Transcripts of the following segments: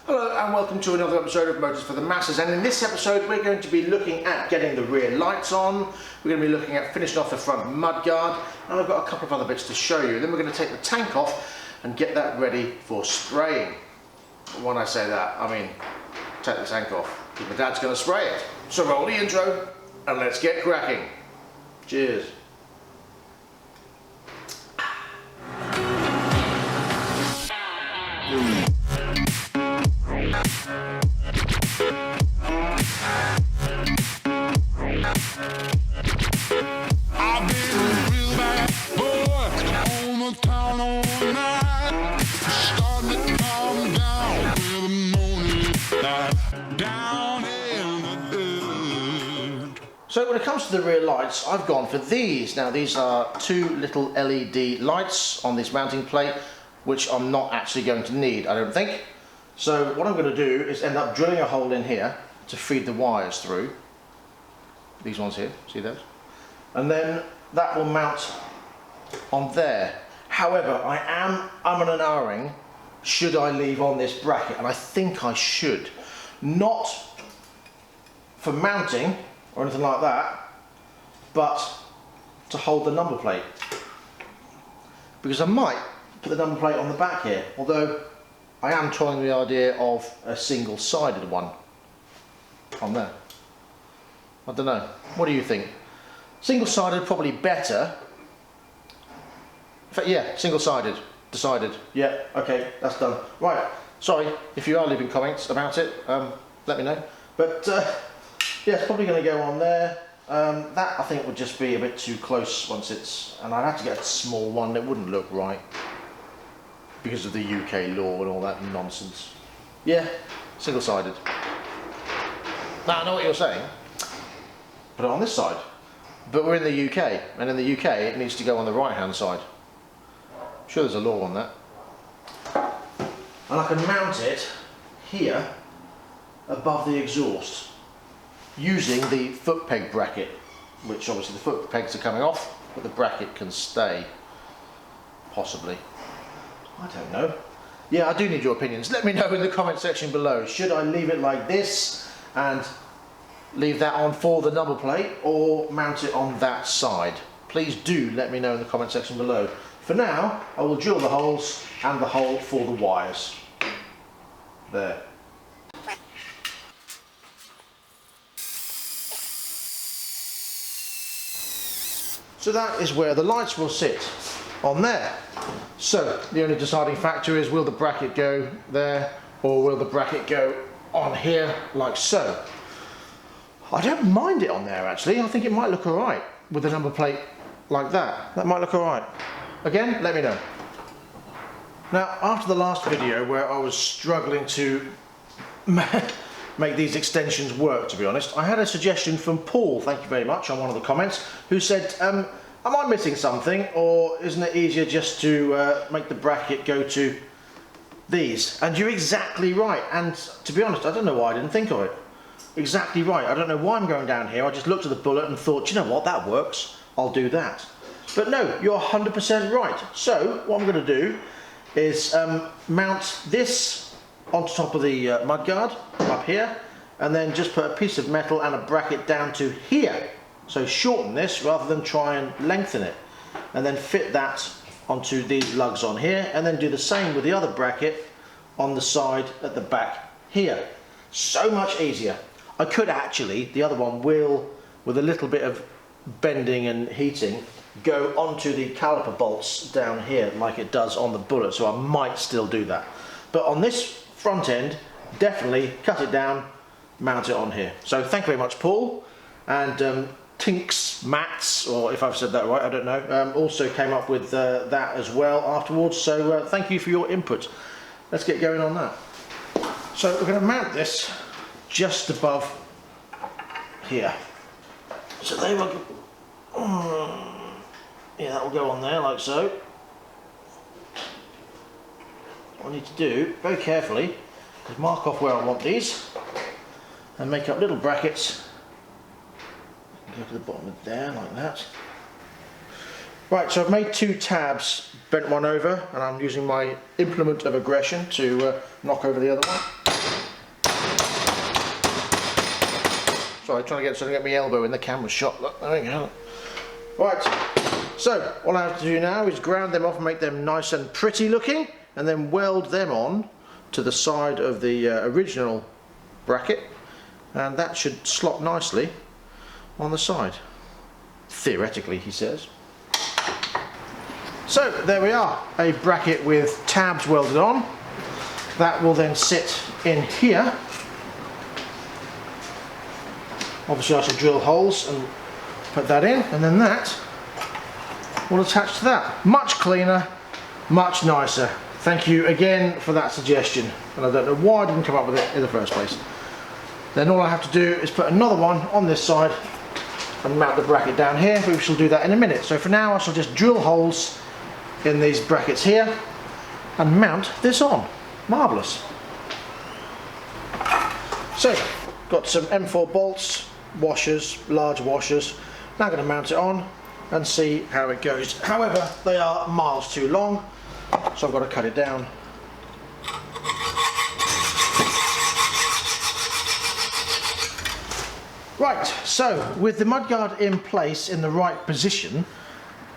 Hello and welcome to another episode of Motors for the Masses, and in this episode we're going to be looking at getting the rear lights on, we're going to be looking at finishing off the front mudguard, and I've got a couple of other bits to show you. Then we're going to take the tank off and get that ready for spraying. When I say that, I mean take the tank off, because my dad's going to spray it. So roll the intro and let's get cracking. Cheers. So when it comes to the rear lights, I've gone for these. Now these are two little LED lights on this mounting plate, which I'm not actually going to need, I don't think. So what I'm going to do is end up drilling a hole in here to feed the wires through. These ones here, see those? And then that will mount on there. However, I am umming and ahhing, should I leave on this bracket? And I think I should. Not for mounting or anything like that, but to hold the number plate. Because I might put the number plate on the back here, although I am trying the idea of a single-sided one on there. I don't know, what do you think? Single-sided probably better. In fact, yeah, single-sided, decided. Yeah, okay, that's done. Right, sorry, if you are leaving comments about it, let me know. But yeah, it's probably going to go on there. That I think would just be a bit too close once it's, and I'd have to get a small one. It wouldn't look right because of the UK law and all that nonsense. Yeah, single-sided. Now I know what you're saying. Put it on this side, but we're in the UK, and in the UK it needs to go on the right-hand side. I'm sure there's a law on that. And I can mount it here above the exhaust, using the foot peg bracket, which obviously the foot pegs are coming off, but the bracket can stay, possibly. I don't know. Yeah, I do need your opinions. Let me know in the comment section below. Should I leave it like this and leave that on for the number plate, or mount it on that side? Please do let me know in the comment section below. For now, I will drill the holes and the hole for the wires. There. So that is where the lights will sit, on there. So the only deciding factor is, will the bracket go there, or will the bracket go on here like so? I don't mind it on there actually. I think it might look alright with the number plate like that. That might look alright. Again, let me know. Now, after the last video where I was struggling to make these extensions work, to be honest, I had a suggestion from Paul, thank you very much, on one of the comments, who said, am I missing something, or isn't it easier just to make the bracket go to these? And you're exactly right, and to be honest, I don't know why I didn't think of it. Exactly right, I don't know why I'm going down here. I just looked at the bullet and thought, you know what, that works, I'll do that. But no, you're 100% right. So what I'm going to do is mount this onto top of the mudguard up here, and then just put a piece of metal and a bracket down to here. So shorten this rather than try and lengthen it, and then fit that onto these lugs on here, and then do the same with the other bracket on the side at the back here. So much easier. I could actually, the other one will, with a little bit of bending and heating, go onto the caliper bolts down here like it does on the bullet, so I might still do that. But on this front end, definitely cut it down, mount it on here. So thank you very much, Paul. And Tinks Mats, or if I've said that right, I don't know, also came up with that as well afterwards. So thank you for your input. Let's get going on that. So we're going to mount this just above here. So they will, yeah, that will go on there like so. What I need to do, very carefully, is mark off where I want these and make up little brackets. Go to the bottom of there like that. Right, so I've made 2 tabs, bent one over, and I'm using my implement of aggression to knock over the other one. Sorry, trying to get my elbow in the camera shot. Look, there we go. Right, so all I have to do now is ground them off and make them nice and pretty looking, and then weld them on to the side of the original bracket, and that should slot nicely on the side. Theoretically, he says. So there we are, a bracket with tabs welded on. That will then sit in here. Obviously I should drill holes and put that in, and then that will attach to that. Much cleaner, much nicer. Thank you again for that suggestion, and I don't know why I didn't come up with it in the first place. Then all I have to do is put another one on this side and mount the bracket down here, but we shall do that in a minute. So for now I shall just drill holes in these brackets here and mount this on. Marvellous. So, got some M4 bolts, washers, large washers. Now I'm going to mount it on and see how it goes. However, they are miles too long, so I've got to cut it down. Right, so with the mudguard in place in the right position,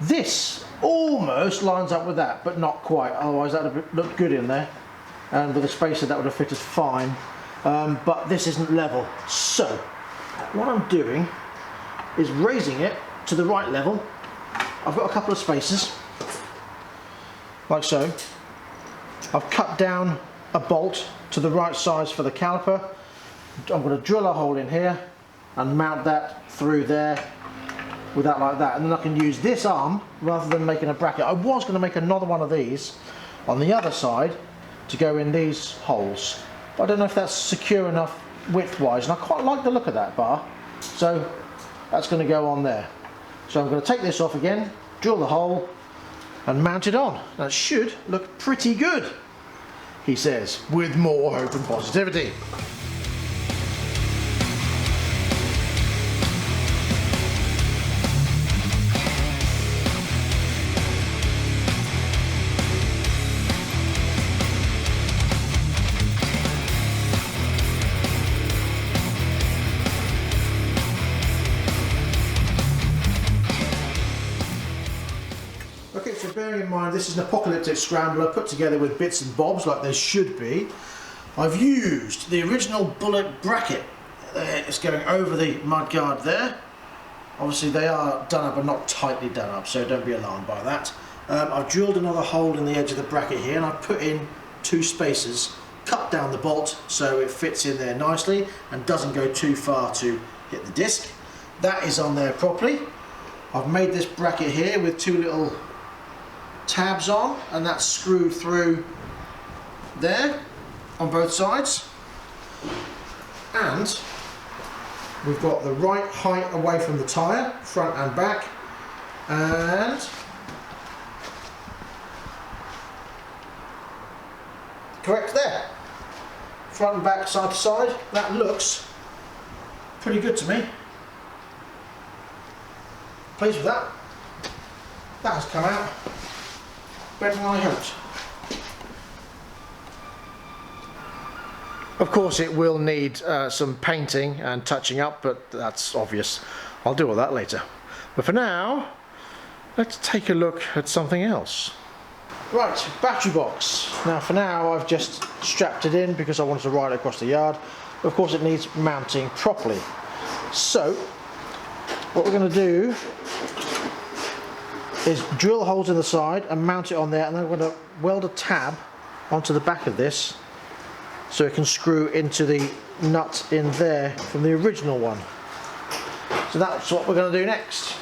this almost lines up with that, but not quite, otherwise that would have looked good in there, and with a spacer that would have fitted fine, but this isn't level. So what I'm doing is raising it to the right level. I've got a couple of spacers like so. I've cut down a bolt to the right size for the caliper. I'm going to drill a hole in here and mount that through there with that like that, and then I can use this arm rather than making a bracket. I was going to make another one of these on the other side to go in these holes, but I don't know if that's secure enough width wise, and I quite like the look of that bar, so that's going to go on there. So I'm going to take this off again, drill the hole and mount it on. That should look pretty good, he says, with more hope and positivity. Okay, so bearing in mind this is an apocalyptic scrambler put together with bits and bobs like there should be, I've used the original bullet bracket. It's going over the mudguard there. Obviously they are done up and not tightly done up, so don't be alarmed by that. I've drilled another hole in the edge of the bracket here, and I've put in 2 spacers, cut down the bolt so it fits in there nicely and doesn't go too far to hit the disc. That is on there properly. I've made this bracket here with 2 little tabs on, and that's screwed through there on both sides, and we've got the right height away from the tyre, front and back, and correct there, front and back, side to side. That looks pretty good to me. Pleased with that. That has come out better than I hoped. Of course it will need some painting and touching up, but that's obvious. I'll do all that later. But for now, let's take a look at something else. Right, battery box. Now for now I've just strapped it in because I wanted to ride it across the yard. But of course it needs mounting properly. So what we're going to do is drill holes in the side and mount it on there, and then I'm going to weld a tab onto the back of this so it can screw into the nut in there from the original one. So that's what we're going to do next.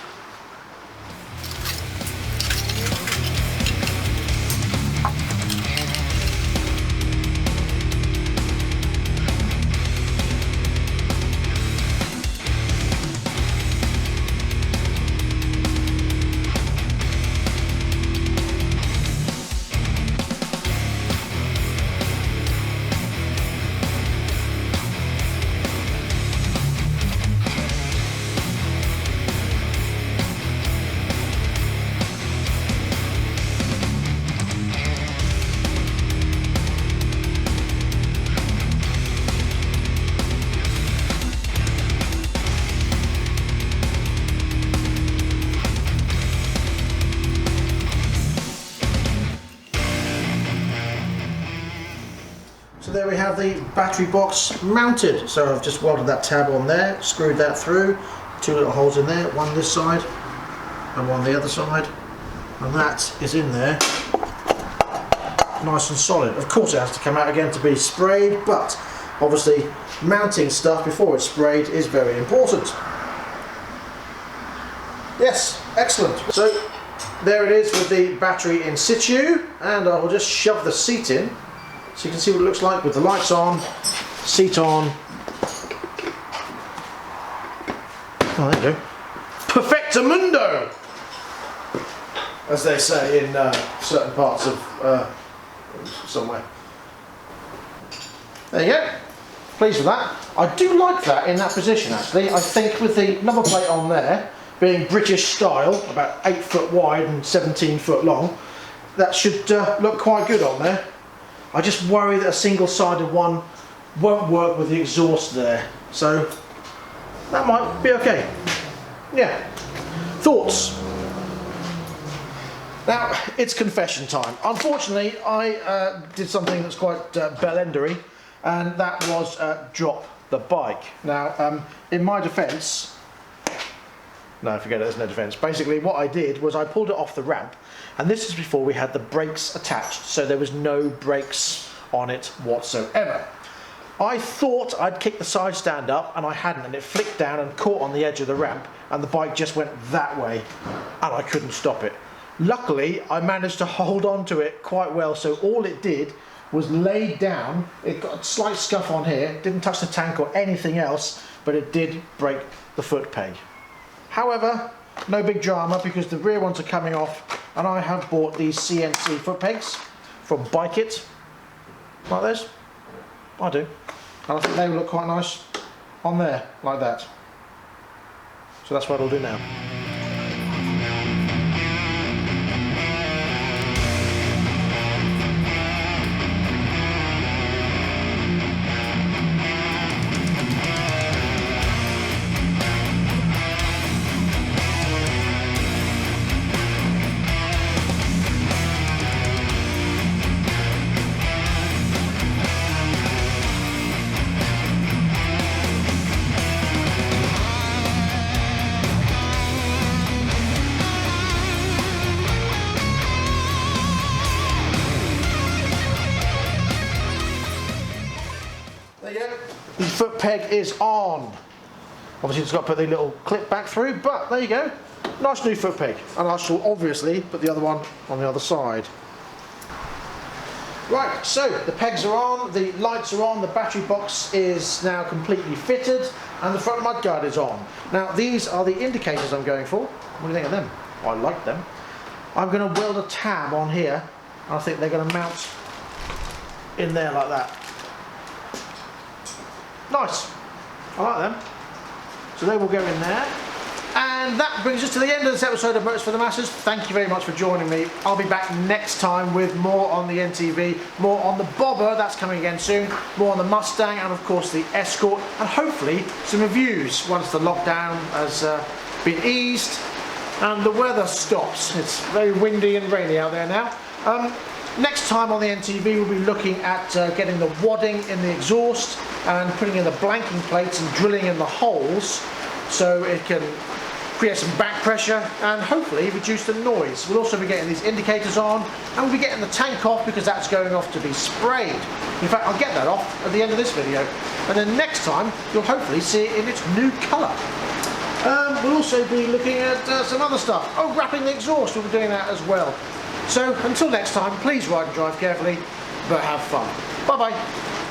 So there we have the battery box mounted. So I've just welded that tab on there, screwed that through, 2 little holes in there, one this side and one the other side, and that is in there nice and solid. Of course it has to come out again to be sprayed, but obviously mounting stuff before it's sprayed is very important. Yes, excellent. So there it is with the battery in situ, and I will just shove the seat in so you can see what it looks like with the lights on, seat on. Oh, there you go. Perfectamundo, as they say in certain parts of somewhere. There you go. Pleased with that. I do like that in that position actually. I think with the number plate on there, being British style, about 8 foot wide and 17 foot long, that should look quite good on there. I just worry that a single-sided one won't work with the exhaust there, so that might be okay. Yeah. Thoughts? Now, it's confession time. Unfortunately, I did something that's quite bell-endery, and that was drop the bike. Now, in my defence, no, forget it, there's no defence. Basically, what I did was I pulled it off the ramp, and this is before we had the brakes attached, so there was no brakes on it whatsoever. I thought I'd kicked the side stand up, and I hadn't, and it flicked down and caught on the edge of the ramp, and the bike just went that way, and I couldn't stop it. Luckily, I managed to hold on to it quite well, so all it did was lay down. It got a slight scuff on here, didn't touch the tank or anything else, but it did break the foot peg. However, no big drama because the rear ones are coming off, and I have bought these CNC foot pegs from Bike It, like this. I do, and I think they will look quite nice on there, like that. So that's what I'll do now. There you go. The foot peg is on. Obviously it's got to put the little clip back through, but there you go. Nice new foot peg. And I shall obviously put the other one on the other side. Right, so the pegs are on, the lights are on, the battery box is now completely fitted, and the front mudguard is on. Now these are the indicators I'm going for. What do you think of them? I like them. I'm going to weld a tab on here, and I think they're going to mount in there like that. Nice. I like them. So they will go in there. And that brings us to the end of this episode of Motors for the Masses. Thank you very much for joining me. I'll be back next time with more on the NTV, more on the Bobber, that's coming again soon, more on the Mustang, and of course the Escort, and hopefully some reviews once the lockdown has been eased and the weather stops. It's very windy and rainy out there now. Next time on the NTV we'll be looking at getting the wadding in the exhaust and putting in the blanking plates and drilling in the holes so it can create some back pressure and hopefully reduce the noise. We'll also be getting these indicators on, and we'll be getting the tank off because that's going off to be sprayed. In fact, I'll get that off at the end of this video, and then next time you'll hopefully see it in its new colour. We'll also be looking at some other stuff. Oh, wrapping the exhaust, we'll be doing that as well. So until next time, please ride and drive carefully, but have fun. Bye bye.